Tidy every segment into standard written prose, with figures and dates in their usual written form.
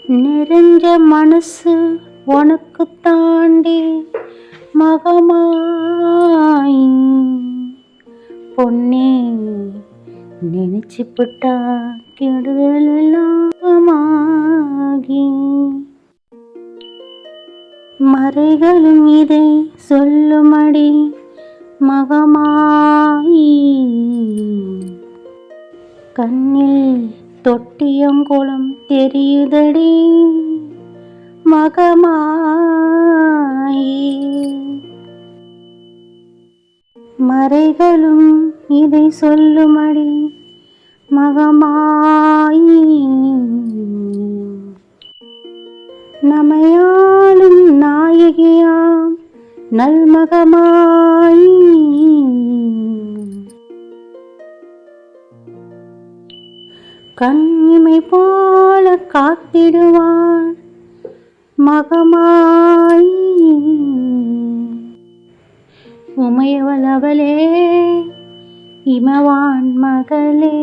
நிறைஞ்ச மனசு உனக்கு தாண்டி மகமாய் பொன்னே நினைச்சுப்பட்டா கெடுதல் எல்லாமாகி மறைகளும் இதை சொல்லுமடி மகமாயி கண்ணில் தொட்டியங்குளம் தெரியுதடி மகமாயி மறைகளும் இதை சொல்லுமடி மகமாயி நமையாளும் நாயகியாம் நல்மகமாயி கண்ணிமை போல காத்திடுவான் மகமாயி உமையவள் அவளே இமவான் மகளே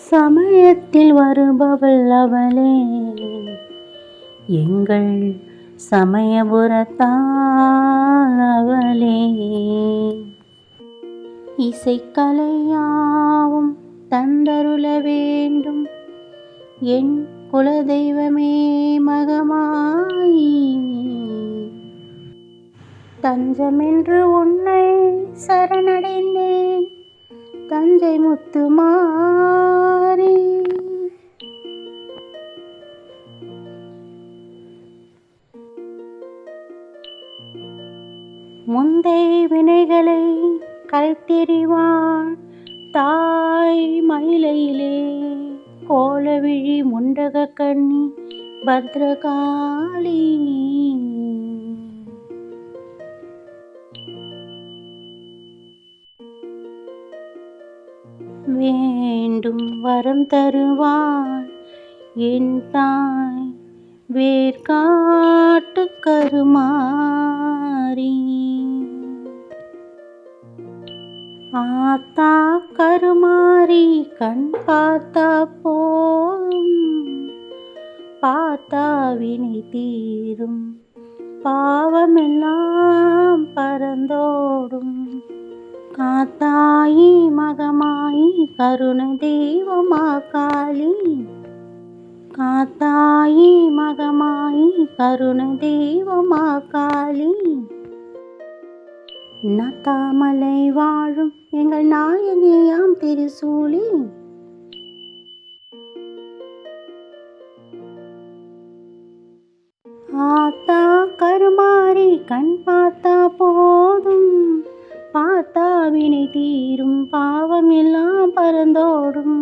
சமயத்தில் வருபவள் அவளே எங்கள் சமயபுரத்தாள் அவளே இசைக்கலையாவும் தந்தருள வேண்டும் என் குலதெய்வமே மகமாயி தஞ்சமென்று உன்னை சரணடைந்தேன் தஞ்சை முத்துமாரி முந்தை வினைகளை கல்தெறிவான் தாய் மயிலையிலே கோலவிழி முண்டக கண்ணி பத்ரகாளி வேண்டும் வரம் தருவான் என் தாய் வேர்காட்டு கருமாரி ஆத்தா கருமாரி கண் பார்த்தா போதும் பார்த்தா வினை தீரும் பாவமெல்லாம் பறந்தோடும் காத்தாயி மகமாயி கருண தெய்வமா காளி காத்தாயி மகமாயி கருண தெய்வமா காளி நத்தாமலை வாழும் எங்கள் நாயகியாம் திருசூலி ஆத்தா கருமாரி கண் பார்த்தா போதும் பார்த்தா வினை தீரும் பாவம் எல்லாம் பறந்தோடும்